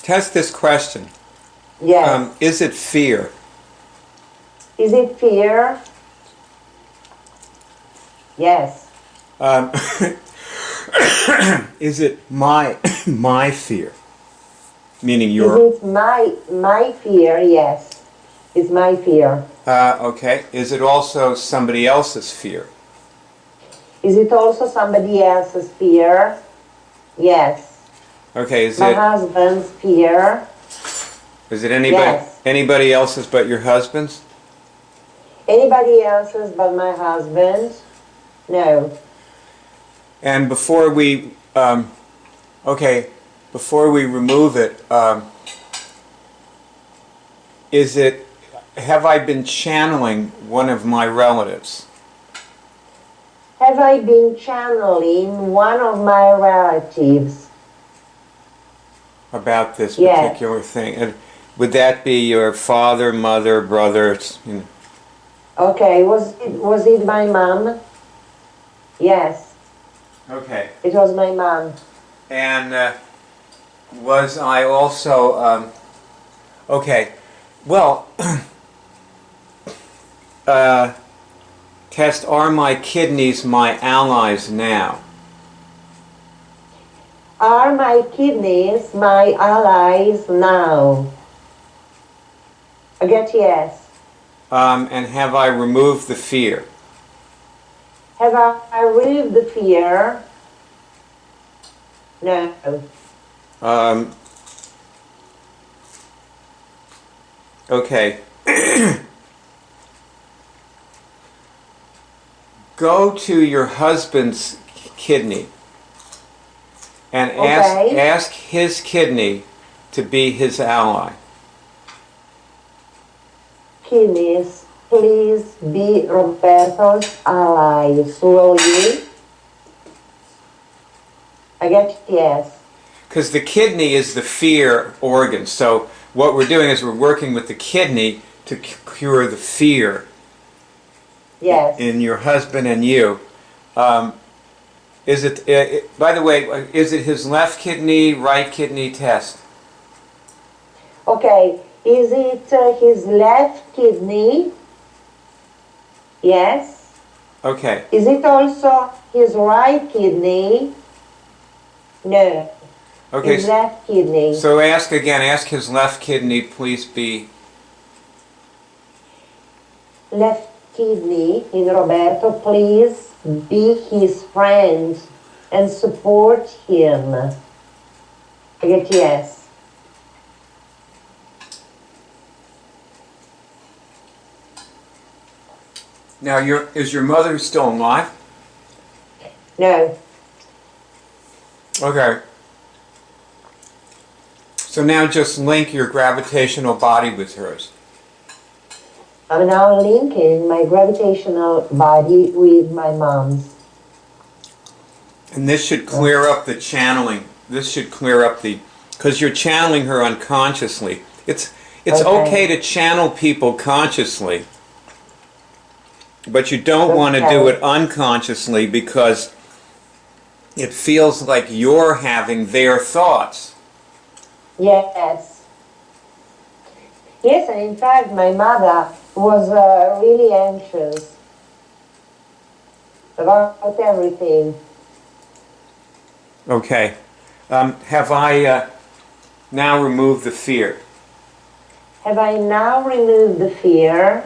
Test this question. Yes. Is it fear? Is it fear? Yes. Is it my fear? Meaning your... Is it my fear? Yes. It's my fear. Okay. Is it also somebody else's fear? Is it also somebody else's fear? Yes. Okay, is my it... husband's fear. Is it anybody else's but your husband's? Anybody else's but my husband? No. And before we... before we remove it, is it... Have I been channeling one of my relatives? Have I been channeling one of my relatives? About this particular thing. And would that be your father, mother, brother? You know? Okay, was it my mom? Yes. Okay. It was my mom. And was I also... okay. Well, test, are my kidneys my allies now? Are my kidneys my allies now? I get yes. And have I removed the fear? Have I removed the fear? No. Okay. Go to your husband's kidney and ask his kidney to be his ally. Kidneys, please be Roberto's allies. Will you? I get yes. Because the kidney is the fear organ. So what we're doing is we're working with the kidney to cure the fear. Yes. In your husband and you. Is it, by the way, is it his left kidney, right kidney test? Okay. Is it his left kidney? Yes. Okay. Is it also his right kidney? No. Okay. His left kidney. So ask his left kidney, please be... Left kidney in Roberto, please be his friend and support him. I get yes. Now, is your mother still alive? No. Okay. So now just link your gravitational body with hers. I'm now linking my gravitational body with my mom's. And this should clear up the channeling. This should clear up the... Because you're channeling her unconsciously. It's okay to channel people consciously. But you don't want to do it unconsciously because it feels like you're having their thoughts. Yes. Yes, and in fact, my mother was really anxious about everything. Okay. Have I now removed the fear? Have I now removed the fear?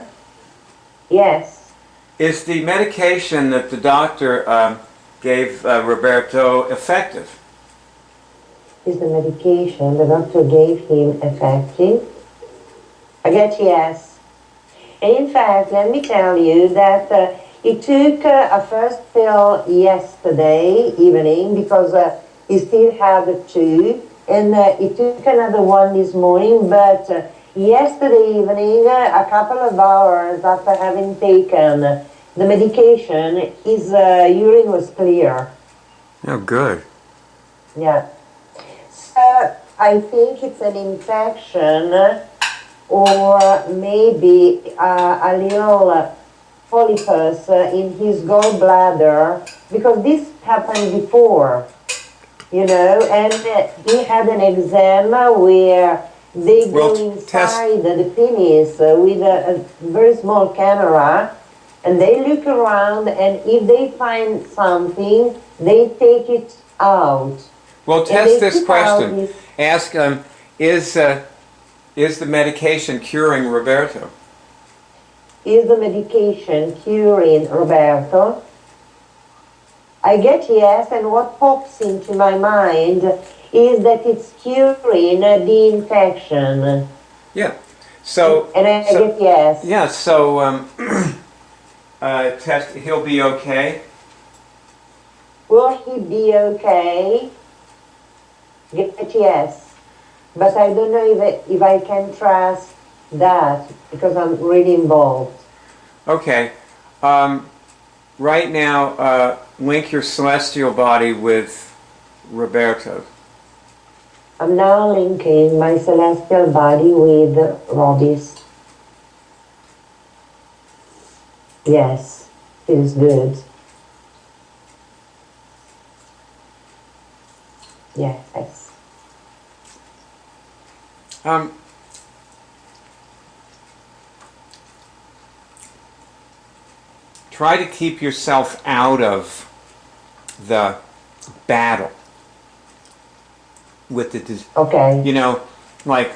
Yes. Is the medication that the doctor gave Roberto effective? Is the medication the doctor gave him effective? I get yes. And in fact, let me tell you that he took a first pill yesterday evening because he still had two, and he took another one this morning, but yesterday evening, a couple of hours after having taken the medication, his urine was clear. Oh, good. Yeah. So I think it's an infection or maybe a little polypus in his gallbladder, because this happened before. you know, and he had an eczema where they go Well, inside the penis with a very small camera, and they look around, and if they find something, they take it out. Well, And test they this keep out question. this- Ask, is the medication curing Roberto? Is the medication curing Roberto? I get yes, and what pops into my mind is that it's curing the infection. Yeah. So. And I get yes. Yeah. So test. He'll be okay. Will he be okay? Get yes. But I don't know if I can trust that because I'm really involved. Okay. Right now, link your celestial body with Roberto. I'm now linking my celestial body with Roddy's. Yes, feels good. Yes. Try to keep yourself out of the battle with the disease. Okay. You know, like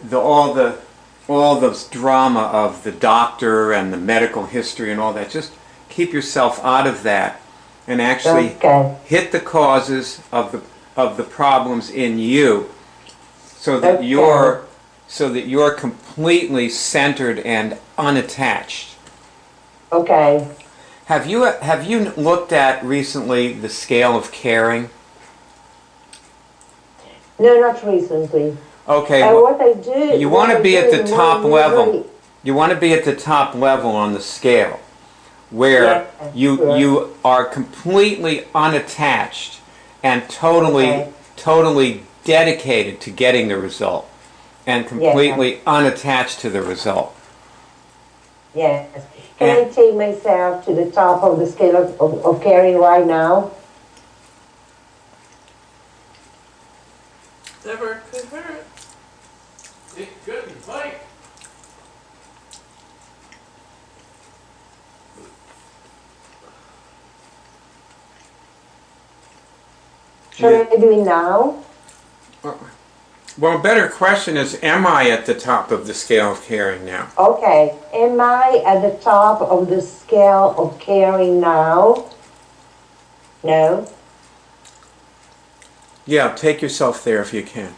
all this drama of the doctor and the medical history and all that. Just keep yourself out of that and actually hit the causes of the problems in you, so that you're completely centered and unattached. Okay. Have you looked at recently the scale of caring? No, not recently. Okay. Well, what I do. You want to be at the top level. You want to be at the top level on the scale, where you are completely unattached and totally dedicated to getting the result, and completely unattached to the result. Yes. Can I take myself to the top of the scale of caring right now? Never could hurt. It couldn't fight. Should I do it now? Well, a better question is, am I at the top of the scale of caring now? Okay. Am I at the top of the scale of caring now? No. Yeah, take yourself there if you can.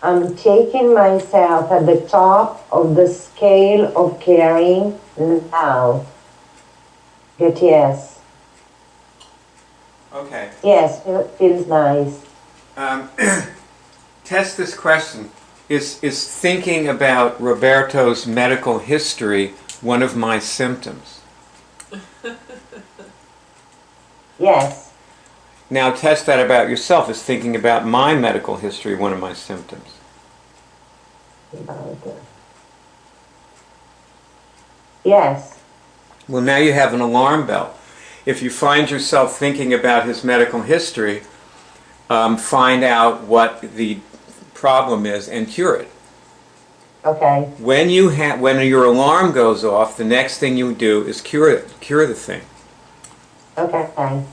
I'm taking myself at the top of the scale of caring now. Good, yes. Okay. Yes, feels nice. Test this question. Is thinking about Roberto's medical history one of my symptoms? Yes. Now test that about yourself. Is thinking about my medical history one of my symptoms? Yes. Well, now you have an alarm bell. If you find yourself thinking about his medical history, find out what the problem is and cure it. Okay. When your alarm goes off, the next thing you do is cure the thing. Okay.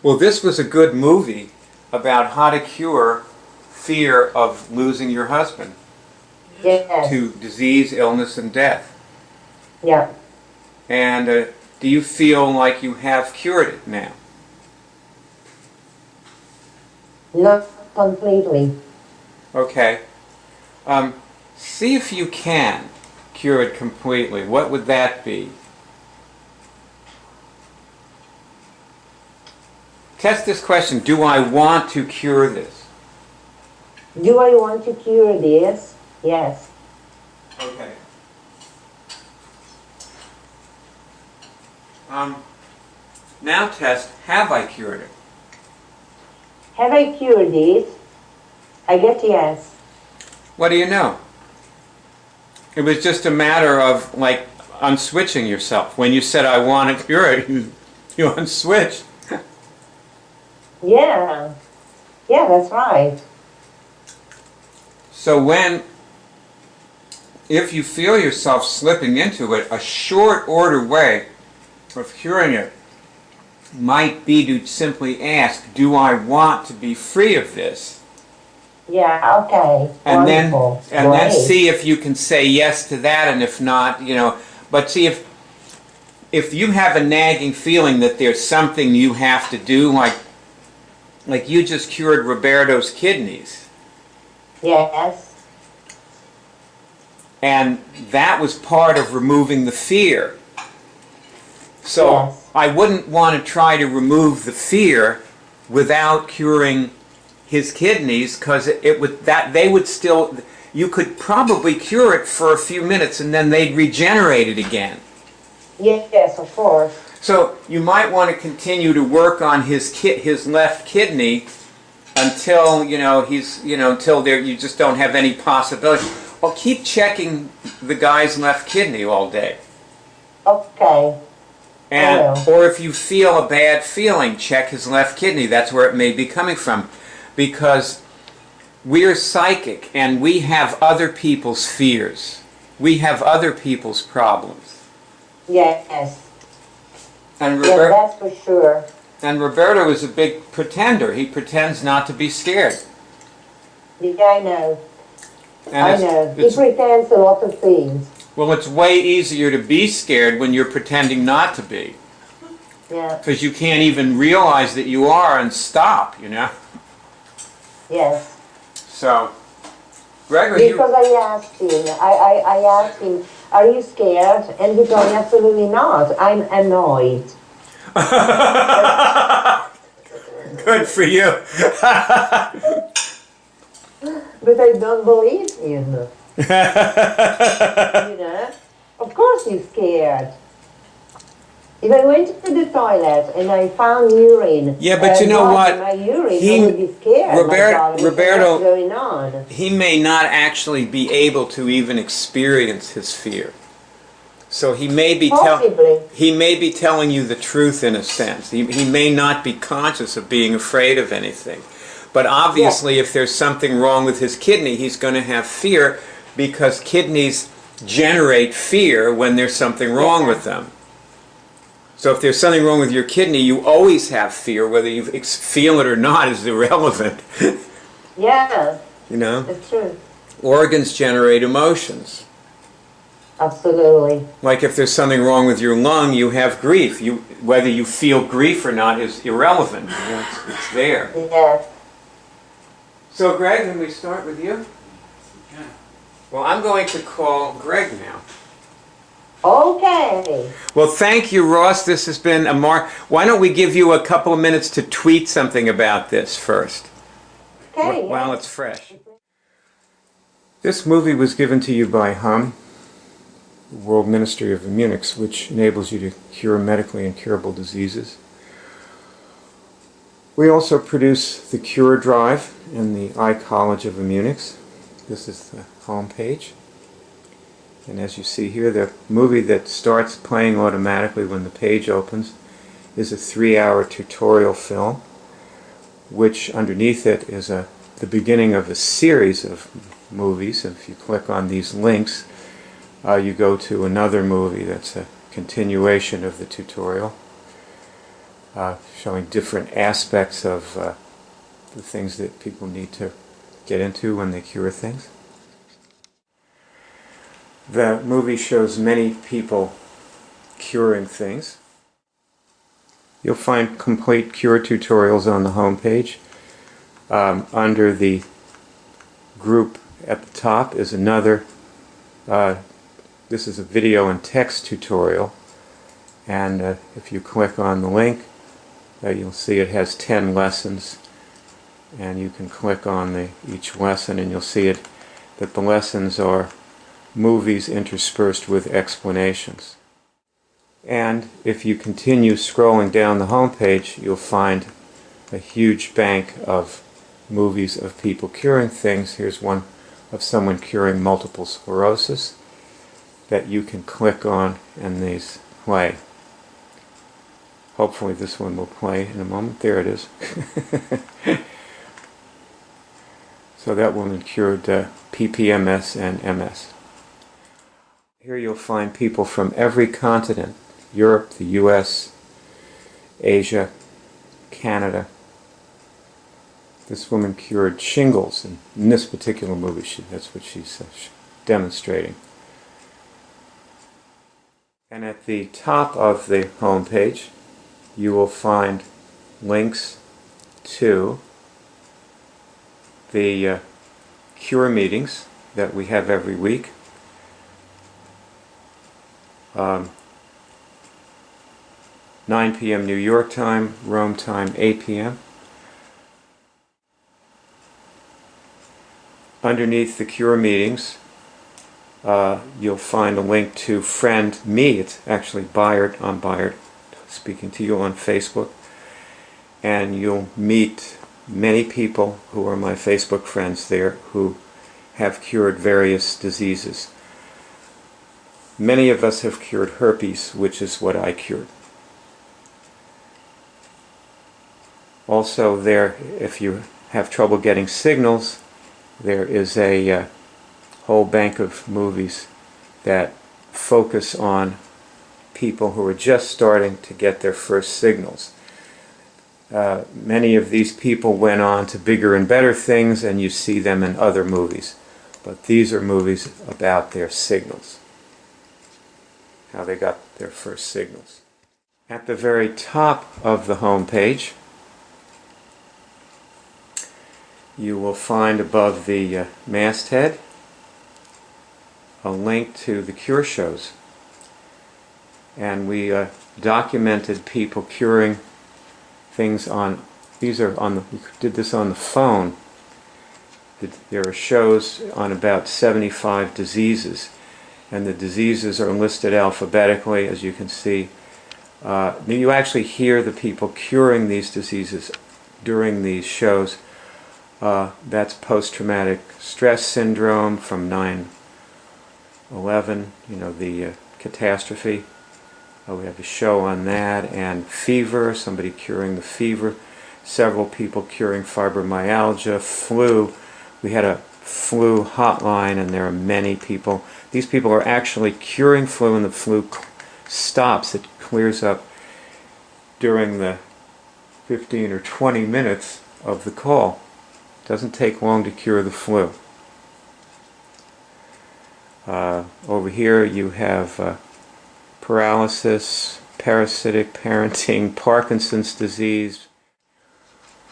Well, this was a good movie about how to cure fear of losing your husband Yes. to disease, illness, and death. Yeah. And do you feel like you have cured it now? Not completely. Okay. See if you can cure it completely. What would that be? Test this question. Do I want to cure this? Do I want to cure this? Yes. Okay. Now test, have I cured it? Have I cured this? I get yes. What do you know? It was just a matter of, like, unswitching yourself. When you said, I want to cure it, you unswitched. Yeah. Yeah, that's right. So if you feel yourself slipping into it, a short order way of curing it might be to simply ask, do I want to be free of this? Yeah, okay. And Wonderful. then see if you can say yes to that, and if not, but see if you have a nagging feeling that there's something you have to do, like you just cured Roberto's kidneys. Yes. And that was part of removing the fear. So Yes. I wouldn't want to try to remove the fear without curing his kidneys, because you could probably cure it for a few minutes and then they'd regenerate it again. Yes, of course. So you might want to continue to work on his left kidney until you just don't have any possibility. Well, keep checking the guy's left kidney all day. Okay. Or if you feel a bad feeling, check his left kidney. That's where it may be coming from. Because we're psychic and we have other people's fears. We have other people's problems. Yes. And Yeah, that's for sure. And Roberto is a big pretender. He pretends not to be scared. Yeah, I know. And I know. He pretends a lot of things. Well, it's way easier to be scared when you're pretending not to be. Yeah. Because you can't even realize that you are and stop, Yes. So, Gregory, because I asked him, are you scared? And he told me, absolutely not. I'm annoyed. Good for you. But I don't believe him. Of course he's scared. If I went to the toilet and I found urine, yeah, but you know what? My urine, I would be scared. Roberto, what's going on? He may not actually be able to even experience his fear. So he may be telling you the truth in a sense. He may not be conscious of being afraid of anything. But obviously, if there's something wrong with his kidney, he's going to have fear, because kidneys generate fear when there's something wrong with them. So if there's something wrong with your kidney, you always have fear. Whether you feel it or not is irrelevant. Yeah. It's true. Organs generate emotions. Absolutely. Like if there's something wrong with your lung, you have grief. Whether you feel grief or not is irrelevant. It's there. Yeah. So Greg, can we start with you? Yeah. Well, I'm going to call Greg now. Okay. Well, thank you, Ross. This has been a Why don't we give you a couple of minutes to tweet something about this first? Okay. While it's fresh. This movie was given to you by HUM, the World Ministry of Immunics, which enables you to cure medically incurable diseases. We also produce the Cure Drive and the iCollege of Immunics. This is the home page. And as you see here, the movie that starts playing automatically when the page opens is a 3-hour tutorial film, which underneath it is the beginning of a series of movies. If you click on these links, you go to another movie that's a continuation of the tutorial, showing different aspects of the things that people need to get into when they cure things. The movie shows many people curing things. You'll find complete cure tutorials on the home page. Under the group at the top is another. This is a video and text tutorial, and if you click on the link, you'll see it has 10 lessons, and you can click on each lesson and you'll see that the lessons are movies interspersed with explanations. And if you continue scrolling down the home page, you'll find a huge bank of movies of people curing things. Here's one of someone curing multiple sclerosis. that you can click on and these play. Hopefully this one will play in a moment. There it is. So that woman cured PPMS and MS. Here you'll find people from every continent: Europe, the US, Asia, Canada. This woman cured shingles, and in this particular movie that's what she's demonstrating. And at the top of the home page you will find links to the cure meetings that we have every week. 9 p.m. New York time, Rome time 8 p.m. Underneath the cure meetings you'll find a link to friend me. It's actually Byard. I'm Byard speaking to you on Facebook, and you'll meet many people who are my Facebook friends there who have cured various diseases. Many of us have cured herpes, which is what I cured. Also there, if you have trouble getting signals, there is a whole bank of movies that focus on people who are just starting to get their first signals. Many of these people went on to bigger and better things, and you see them in other movies. But these are movies about their signals, how they got their first signals. At the very top of the home page, you will find above the masthead a link to the cure shows. And we documented people curing things on, we did this on the phone. There are shows on about 75 diseases, and the diseases are listed alphabetically, as you can see. You actually hear the people curing these diseases during these shows. That's post-traumatic stress syndrome from 9/11, the catastrophe. We have a show on that, and fever, somebody curing the fever, several people curing fibromyalgia, flu. We had a flu hotline, and there are many people. These people are actually curing flu, and the flu stops. It clears up during the 15 or 20 minutes of the call. It doesn't take long to cure the flu. Over here you have paralysis, parasitic parenting, Parkinson's disease.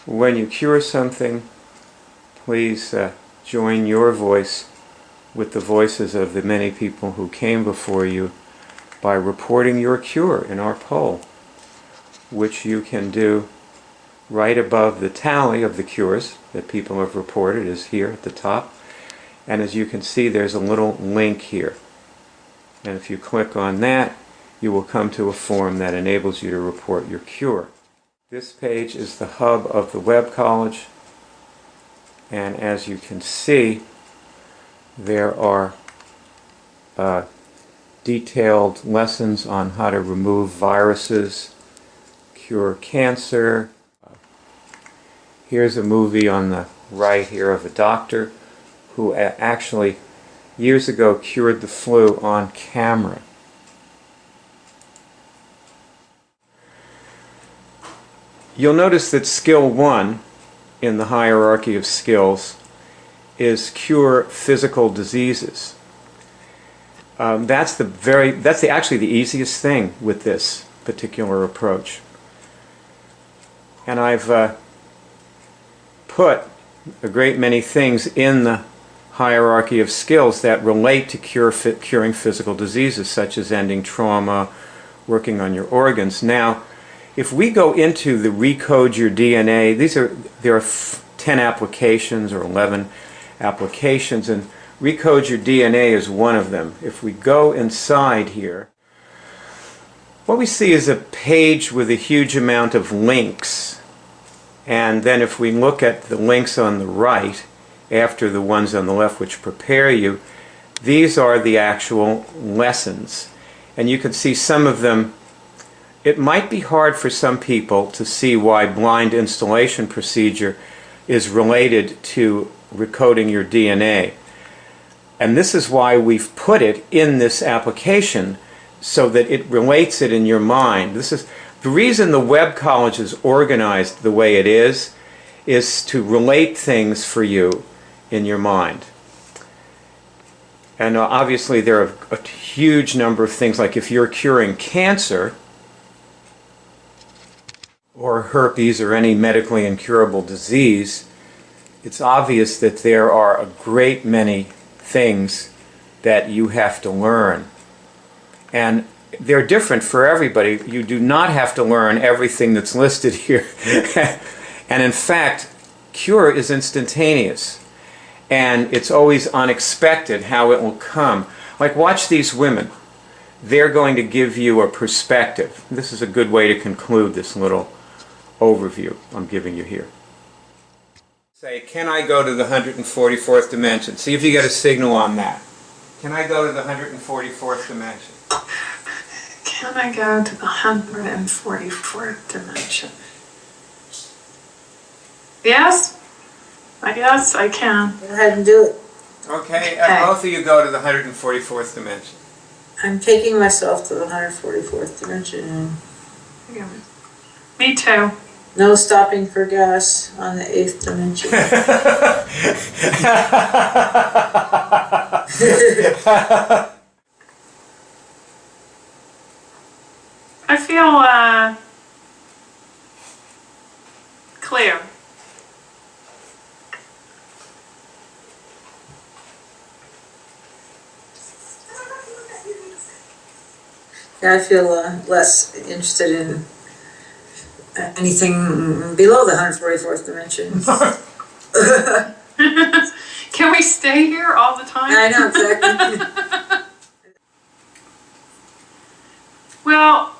When you cure something, please join your voice with the voices of the many people who came before you by reporting your cure in our poll, which you can do right above the tally of the cures that people have reported is here at the top. And as you can see, there's a little link here. And if you click on that, you will come to a form that enables you to report your cure. This page is the hub of the Web College, and as you can see, there are detailed lessons on how to remove viruses, cure cancer. Here's a movie on the right here of a doctor who actually years ago cured the flu on camera. You'll notice that skill 1 in the hierarchy of skills is cure physical diseases. That's actually the easiest thing with this particular approach. And I've put a great many things in the hierarchy of skills that relate to curing physical diseases, such as ending trauma, working on your organs. Now, if we go into the Recode Your DNA, there are 10 applications or 11 applications, and Recode Your DNA is one of them. If we go inside here, what we see is a page with a huge amount of links. And then if we look at the links on the right, after the ones on the left which prepare you, These are the actual lessons. And you can see some of them. It might be hard for some people to see why blind installation procedure is related to recoding your DNA. And this is why we've put it in this application, so that it relates it in your mind. This is the reason the Webb College is organized the way it is to relate things for you in your mind. And obviously there are a huge number of things, like if you're curing cancer or herpes or any medically incurable disease, it's obvious that there are a great many things that you have to learn. And they're different for everybody. You do not have to learn everything that's listed here. And in fact, cure is instantaneous. And it's always unexpected how it will come. Like, watch these women. They're going to give you a perspective. This is a good way to conclude this little overview I'm giving you here. Say, can I go to the 144th dimension? See if you get a signal on that. Can I go to the 144th dimension? Can I go to the 144th dimension? Yes? I guess I can. Go ahead and do it. Okay, both of you go to the 144th dimension. I'm taking myself to the 144th dimension. Me too. No stopping for gas on the 8th dimension. I feel clear. Yeah, I feel less interested in anything below the 144th dimension. Can we stay here all the time? I know, exactly. Well,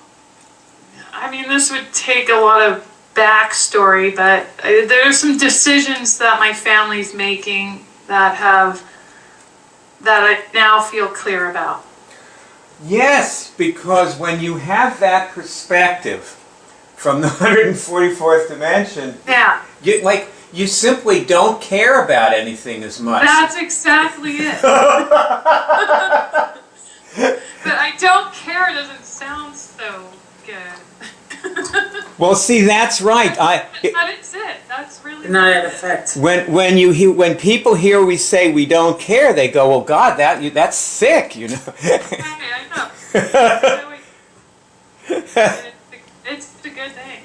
I mean, this would take a lot of backstory, but there are some decisions that my family's making that I now feel clear about. Yes, because when you have that perspective from the 144th dimension, Yeah. you simply don't care about anything as much. That's exactly it. But I don't care doesn't sound so good. Well, see, that's right. But it's it. That's really Not in effect. When people hear we say we don't care, they go, "Well, God, that's sick," you know. I know. It's a good thing.